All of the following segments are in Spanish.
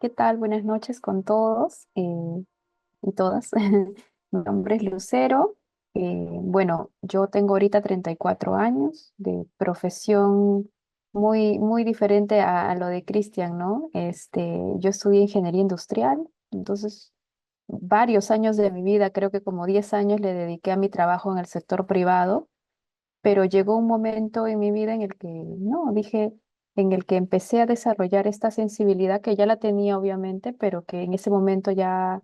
¿Qué tal? Buenas noches con todos y todas. Mi nombre es Lucero. Bueno, yo tengo ahorita 34 años de profesión muy diferente a lo de Cristian, ¿no? Yo estudié ingeniería industrial, entonces varios años de mi vida, creo que como 10 años le dediqué a mi trabajo en el sector privado, pero llegó un momento en mi vida en el que, no, dije, en el que empecé a desarrollar esta sensibilidad que ya la tenía obviamente, pero que en ese momento ya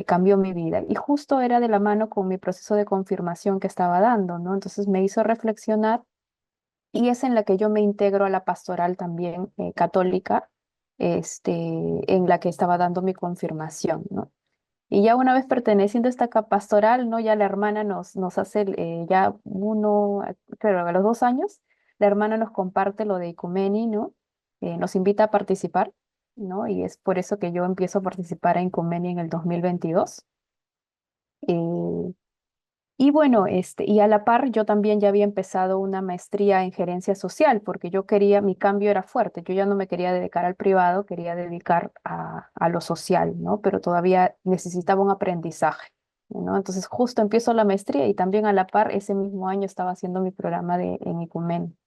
cambió mi vida. Y justo era de la mano con mi proceso de confirmación que estaba dando, ¿no? Entonces me hizo reflexionar y es en la que yo me integro a la pastoral también católica, este, en la que estaba dando mi confirmación, ¿no? Y ya una vez perteneciendo a esta pastoral, ¿no? Ya la hermana nos hace, ya claro, a los 2 años, la hermana nos comparte lo de Ecumeni, ¿no? Nos invita a participar, ¿no? Y es por eso que yo empiezo a participar en Ecumeni en el 2022. Eh, y bueno, y a la par yo también ya había empezado una maestría en gerencia social, porque yo quería, mi cambio era fuerte, yo ya no me quería dedicar al privado, quería dedicar a lo social, ¿no? Pero todavía necesitaba un aprendizaje, ¿no? Entonces justo empiezo la maestría y también a la par ese mismo año estaba haciendo mi programa en Icumen.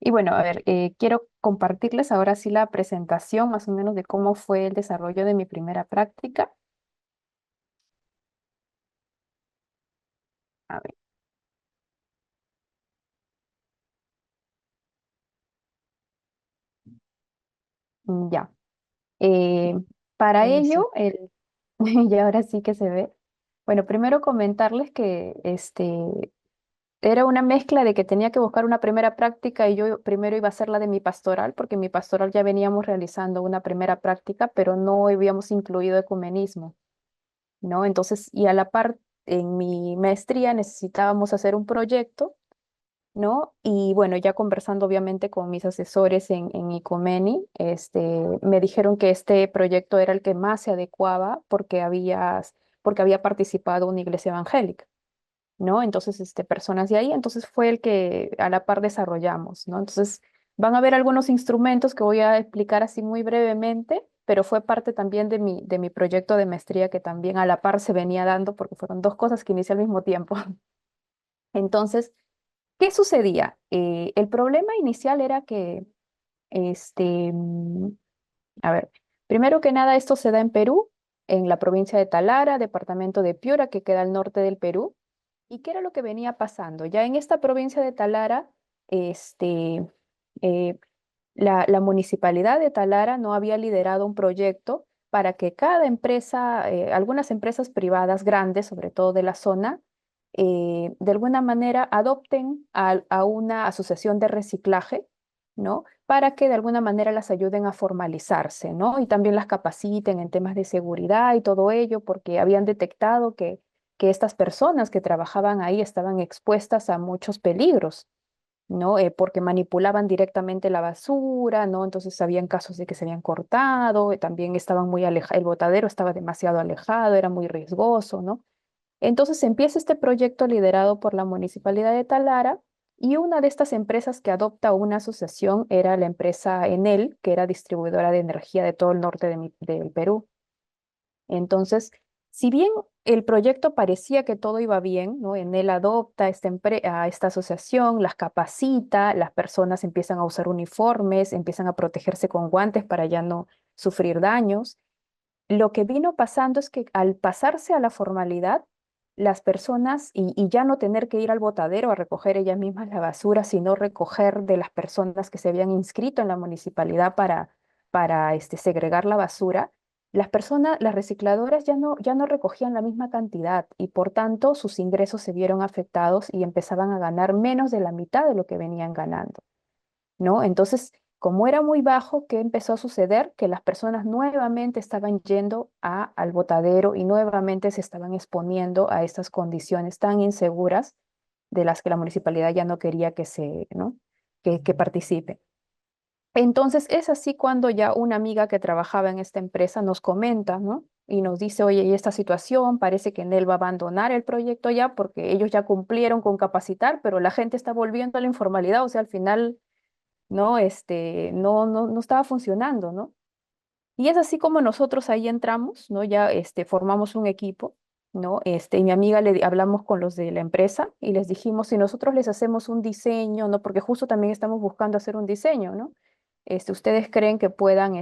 Y bueno, a ver, quiero compartirles ahora sí la presentación más o menos de cómo fue el desarrollo de mi primera práctica. A ver, ya. Eh, para Eso. ello, y ahora sí que se ve. Bueno, primero comentarles que era una mezcla de que tenía que buscar una primera práctica y yo primero iba a hacer la de mi pastoral, porque en mi pastoral ya veníamos realizando una primera práctica, pero no habíamos incluido ecumenismo, ¿no? Entonces, y a la par, en mi maestría necesitábamos hacer un proyecto, ¿no? Y bueno, ya conversando obviamente con mis asesores en Ecumeni, me dijeron que este proyecto era el que más se adecuaba porque había participado una iglesia evangélica, ¿no? Entonces, personas de ahí, entonces fue el que a la par desarrollamos, ¿no? Entonces, van a ver algunos instrumentos que voy a explicar así muy brevemente, pero fue parte también de mi proyecto de maestría que también a la par se venía dando porque fueron dos cosas que inicié al mismo tiempo. Entonces, ¿qué sucedía? El problema inicial era que, este, mm, a ver, primero que nada, esto se da en Perú, en la provincia de Talara, departamento de Piura, que queda al norte del Perú. ¿Y qué era lo que venía pasando? Ya en esta provincia de Talara, este, eh, la municipalidad de Talara no había liderado un proyecto para que cada empresa, algunas empresas privadas grandes, sobre todo de la zona, de alguna manera adopten a una asociación de reciclaje, ¿no? Para que de alguna manera las ayuden a formalizarse, ¿no? Y también las capaciten en temas de seguridad y todo ello, porque habían detectado que estas personas que trabajaban ahí estaban expuestas a muchos peligros, ¿no? Porque manipulaban directamente la basura, ¿no? Entonces habían casos de que se habían cortado, también estaban muy alejados, el botadero estaba demasiado alejado, era muy riesgoso, ¿no? Entonces empieza este proyecto liderado por la Municipalidad de Talara y una de estas empresas que adopta una asociación era la empresa Enel, que era distribuidora de energía de todo el norte del Perú. Entonces, si bien el proyecto parecía que todo iba bien, ¿no? Enel adopta a esta asociación, las capacita, las personas empiezan a usar uniformes, empiezan a protegerse con guantes para ya no sufrir daños. Lo que vino pasando es que al pasarse a la formalidad, las personas, y ya no tener que ir al botadero a recoger ellas mismas la basura, sino recoger de las personas que se habían inscrito en la municipalidad para segregar la basura, las personas, las recicladoras ya no recogían la misma cantidad y por tanto sus ingresos se vieron afectados y empezaban a ganar menos de la mitad de lo que venían ganando, ¿no? Entonces, como era muy bajo, ¿qué empezó a suceder? Que las personas nuevamente estaban yendo al botadero y nuevamente se estaban exponiendo a estas condiciones tan inseguras de las que la municipalidad ya no quería ¿no? Que participe. Entonces, es así cuando ya una amiga que trabajaba en esta empresa nos comenta, ¿no? Y nos dice, oye, y esta situación parece que Nel va a abandonar el proyecto ya porque ellos ya cumplieron con capacitar, pero la gente está volviendo a la informalidad, o sea, al final no estaba funcionando, ¿no? Y es así como nosotros ahí entramos, ¿no? Ya formamos un equipo, ¿no? Y mi amiga hablamos con los de la empresa y les dijimos, si nosotros les hacemos un diseño, ¿no? Porque justo también estamos buscando hacer un diseño, ¿no? ¿Ustedes creen que puedan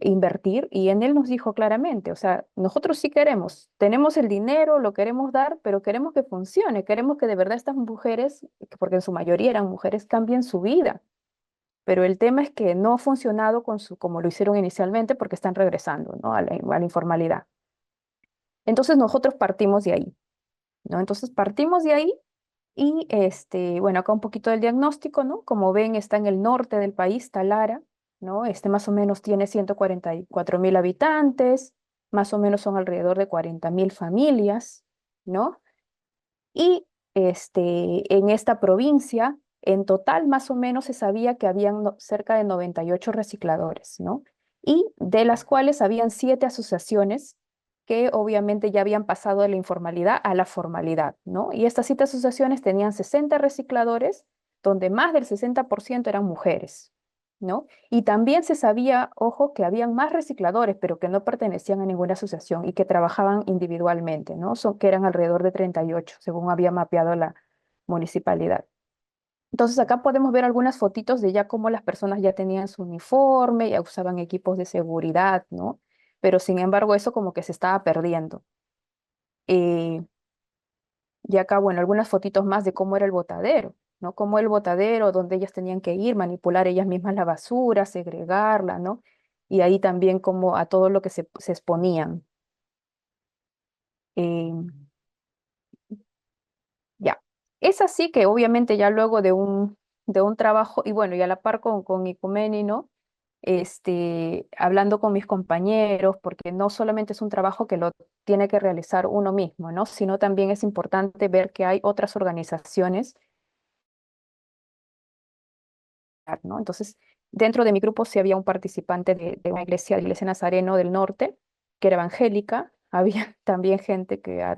invertir? Y en él nos dijo claramente, o sea, nosotros sí queremos, tenemos el dinero, lo queremos dar, pero queremos que funcione, queremos que de verdad estas mujeres, porque en su mayoría eran mujeres, cambien su vida, pero el tema es que no ha funcionado como lo hicieron inicialmente porque están regresando, ¿no? A la informalidad. Entonces nosotros partimos de ahí, ¿no? Entonces partimos de ahí y, bueno, acá un poquito del diagnóstico, ¿no? Como ven, está en el norte del país, Talara, ¿no? Más o menos tiene 144.000 habitantes, más o menos son alrededor de 40.000 familias, ¿no? Y en esta provincia, en total, más o menos se sabía que habían cerca de 98 recicladores, ¿no? Y de las cuales habían 7 asociaciones que obviamente ya habían pasado de la informalidad a la formalidad, ¿no? Y estas 7 asociaciones tenían 60 recicladores, donde más del 60% eran mujeres, ¿no? Y también se sabía, ojo, que habían más recicladores, pero que no pertenecían a ninguna asociación y que trabajaban individualmente, ¿no? Que eran alrededor de 38, según había mapeado la municipalidad. Entonces acá podemos ver algunas fotitos de ya cómo las personas ya tenían su uniforme, ya usaban equipos de seguridad, ¿no? Pero sin embargo eso como que se estaba perdiendo. Eh, y acá, bueno, algunas fotitos más de cómo era el botadero, ¿no? Cómo el botadero, donde ellas tenían que ir, manipular ellas mismas la basura, segregarla, ¿no? Y ahí también como a todo lo que se exponían. Eh, ya. Es así que obviamente ya luego de un trabajo, y bueno, y a la par con Icumeni, ¿no? Hablando con mis compañeros, porque no solamente es un trabajo que lo tiene que realizar uno mismo, ¿no? Sino también es importante ver que hay otras organizaciones, ¿no? Entonces, dentro de mi grupo sí había un participante de una iglesia, la iglesia Nazareno del Norte, que era evangélica. Había también gente que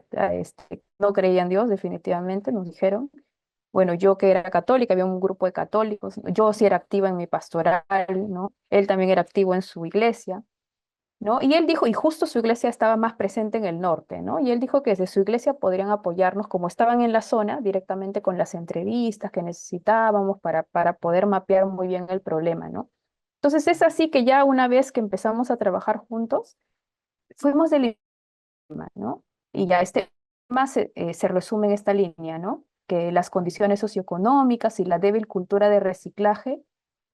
no creía en Dios, definitivamente, nos dijeron. Bueno, yo que era católica, había un grupo de católicos. Yo sí era activa en mi pastoral, ¿no? Él también era activo en su iglesia, ¿no? Y él dijo, y justo su iglesia estaba más presente en el norte, ¿no? Y él dijo que desde su iglesia podrían apoyarnos, como estaban en la zona, directamente con las entrevistas que necesitábamos para poder mapear muy bien el problema, ¿no? Entonces es así que ya una vez que empezamos a trabajar juntos, fuimos del tema, ¿no? Y ya este tema se resume en esta línea, ¿no? Que las condiciones socioeconómicas y la débil cultura de reciclaje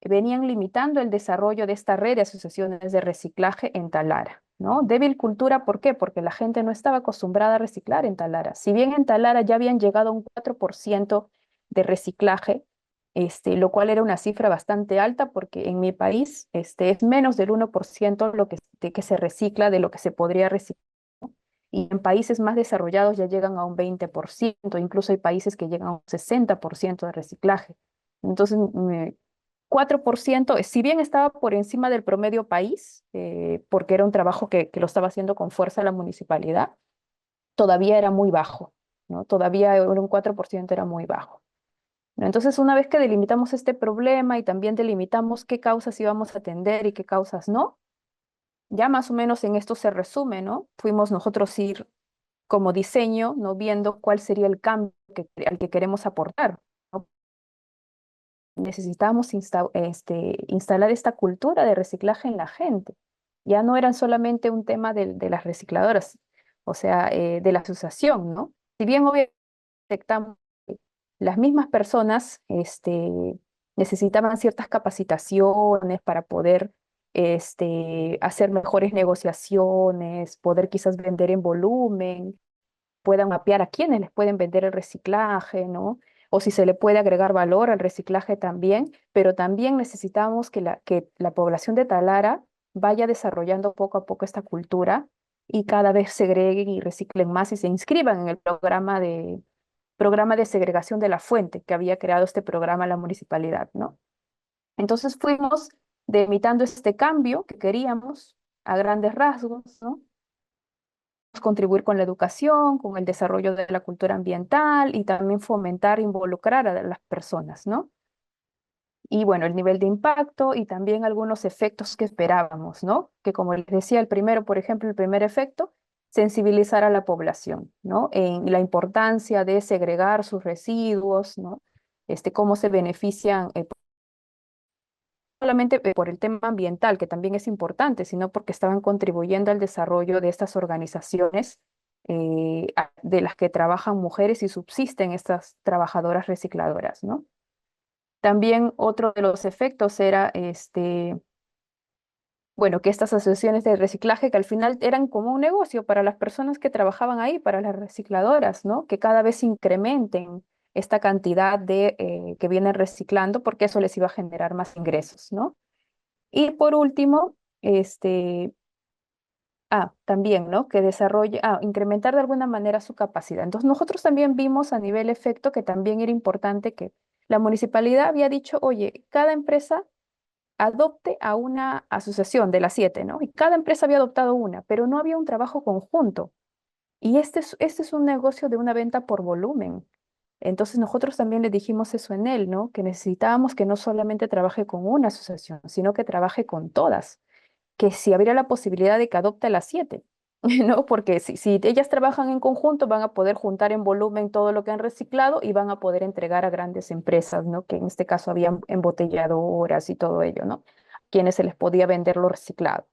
venían limitando el desarrollo de esta red de asociaciones de reciclaje en Talara, ¿no? Débil cultura, ¿por qué? Porque la gente no estaba acostumbrada a reciclar en Talara. Si bien en Talara ya habían llegado a un 4% de reciclaje, lo cual era una cifra bastante alta porque en mi país es menos del 1% que se recicla de lo que se podría reciclar, y en países más desarrollados ya llegan a un 20%, incluso hay países que llegan a un 60% de reciclaje. Entonces, 4%, si bien estaba por encima del promedio país, porque era un trabajo que lo estaba haciendo con fuerza la municipalidad, todavía era muy bajo, ¿no? Todavía era un 4% era muy bajo, ¿no? Entonces, una vez que delimitamos este problema y también delimitamos qué causas íbamos a atender y qué causas no, ya más o menos en esto se resume, ¿no? Fuimos nosotros ir como diseño, ¿no? Viendo cuál sería el cambio al que queremos aportar, ¿no? Necesitábamos instalar esta cultura de reciclaje en la gente. Ya no eran solamente un tema de las recicladoras, o sea, de la asociación, ¿no? Si bien obviamente detectamos que las mismas personas necesitaban ciertas capacitaciones para poder hacer mejores negociaciones, poder quizás vender en volumen, puedan mapear a quiénes les pueden vender el reciclaje, ¿no? O si se le puede agregar valor al reciclaje también, pero también necesitamos que la población de Talara vaya desarrollando poco a poco esta cultura y cada vez segreguen y reciclen más y se inscriban en el programa de segregación de la fuente que había creado este programa la municipalidad, ¿no? Entonces fuimos delimitando este cambio que queríamos a grandes rasgos, ¿no? Contribuir con la educación, con el desarrollo de la cultura ambiental y también fomentar, involucrar a las personas, ¿no? Y bueno, el nivel de impacto y también algunos efectos que esperábamos, ¿no? Que como les decía, el primero, por ejemplo, el primer efecto, sensibilizar a la población, ¿no? En la importancia de segregar sus residuos, ¿no? Cómo se benefician, solamente por el tema ambiental, que también es importante, sino porque estaban contribuyendo al desarrollo de estas organizaciones de las que trabajan mujeres y subsisten estas trabajadoras recicladoras, ¿no? También otro de los efectos era, bueno, que estas asociaciones de reciclaje que al final eran como un negocio para las personas que trabajaban ahí, para las recicladoras, ¿no? Que cada vez incrementen esta cantidad de que vienen reciclando porque eso les iba a generar más ingresos, ¿no? Y por último, también, ¿no? Que desarrolle, incrementar de alguna manera su capacidad. Entonces, nosotros también vimos a nivel efecto que también era importante que la municipalidad había dicho, oye, cada empresa adopte a una asociación de las 7, ¿no? Y cada empresa había adoptado una, pero no había un trabajo conjunto. Y este es un negocio de una venta por volumen. Entonces nosotros también le dijimos eso en él, ¿no? Que necesitábamos que no solamente trabaje con una asociación, sino que trabaje con todas, que si habría la posibilidad de que adopte a las 7, ¿no? Porque si ellas trabajan en conjunto, van a poder juntar en volumen todo lo que han reciclado y van a poder entregar a grandes empresas, ¿no? Que en este caso habían embotelladoras y todo ello, ¿no? Quienes se les podía vender lo reciclado.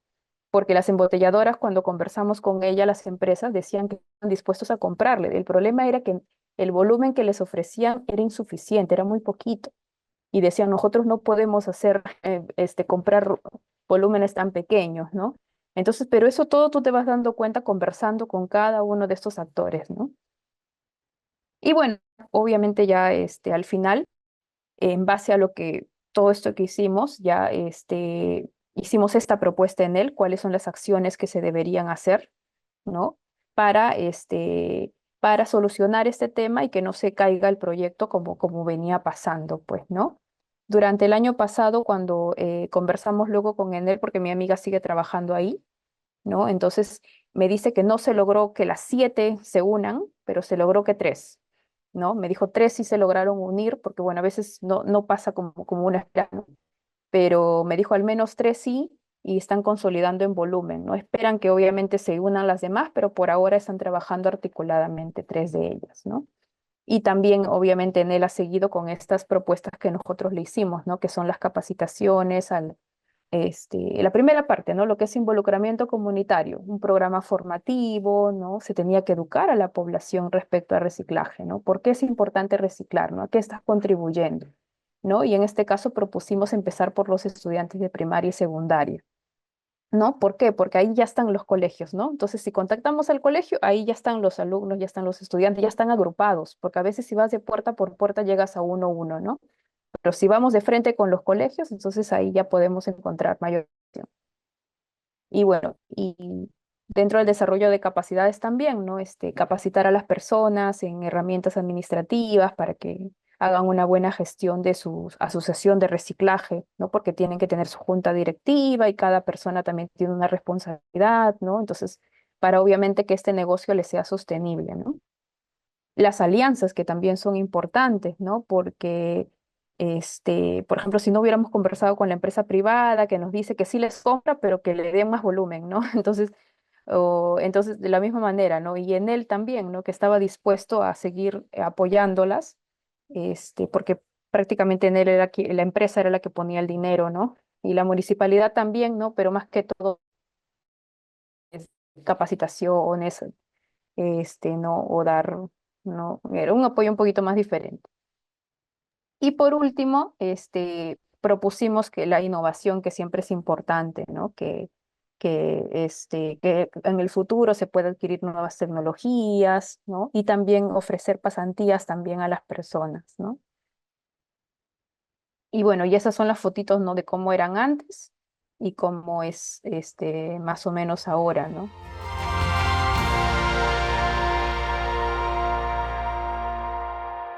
Porque las embotelladoras, cuando conversamos con ellas, las empresas decían que estaban dispuestos a comprarle. El problema era que el volumen que les ofrecían era insuficiente, era muy poquito y decían, nosotros no podemos hacer, comprar volúmenes tan pequeños, ¿no? Entonces, pero eso todo tú te vas dando cuenta conversando con cada uno de estos actores, ¿no? Y bueno, obviamente ya al final, en base a lo que todo esto que hicimos, ya hicimos esta propuesta en él, cuáles son las acciones que se deberían hacer, ¿no? Para, para solucionar este tema y que no se caiga el proyecto como venía pasando, pues, ¿no? Durante el año pasado, cuando conversamos luego con Enel, porque mi amiga sigue trabajando ahí, ¿no? Entonces me dice que no se logró que las 7 se unan, pero se logró que 3, ¿no? Me dijo 3 sí se lograron unir, porque bueno, a veces no pasa como una espera, ¿no? Pero me dijo al menos 3 sí, y están consolidando en volumen, ¿no? Esperan que obviamente se unan las demás, pero por ahora están trabajando articuladamente 3 de ellas, ¿no? Y también, obviamente, en él ha seguido con estas propuestas que nosotros le hicimos, ¿no? Que son las capacitaciones, la primera parte, ¿no? Lo que es involucramiento comunitario, un programa formativo, ¿no? Se tenía que educar a la población respecto al reciclaje, ¿no? ¿Por qué es importante reciclar, ¿no? ¿A qué estás contribuyendo? ¿No? Y en este caso propusimos empezar por los estudiantes de primaria y secundaria. ¿No? ¿Por qué? Porque ahí ya están los colegios, ¿no? Entonces, si contactamos al colegio, ahí ya están los alumnos, ya están los estudiantes, ya están agrupados, porque a veces si vas de puerta por puerta llegas a uno a uno, ¿no? Pero si vamos de frente con los colegios, entonces ahí ya podemos encontrar mayor acción. Y bueno, y dentro del desarrollo de capacidades también, ¿no? Capacitar a las personas en herramientas administrativas para que hagan una buena gestión de su asociación de reciclaje, ¿no? Porque tienen que tener su junta directiva y cada persona también tiene una responsabilidad, ¿no? Entonces, para obviamente que este negocio les sea sostenible, ¿no? Las alianzas que también son importantes, ¿no? Porque, por ejemplo, si no hubiéramos conversado con la empresa privada que nos dice que sí les compra, pero que le den más volumen, ¿no? Entonces, de la misma manera, ¿no? Y en él también, ¿no? Que estaba dispuesto a seguir apoyándolas, porque prácticamente en él era la empresa era la que ponía el dinero, ¿no? Y la municipalidad también, ¿no? Pero más que todo, es capacitaciones, ¿no? O dar, ¿no? Era un apoyo un poquito más diferente. Y por último, propusimos que la innovación, que siempre es importante, ¿no? Que en el futuro se pueda adquirir nuevas tecnologías, ¿no? Y también ofrecer pasantías también a las personas, ¿no? Y bueno, y esas son las fotitos, ¿no? De cómo eran antes y cómo es, más o menos ahora, ¿no?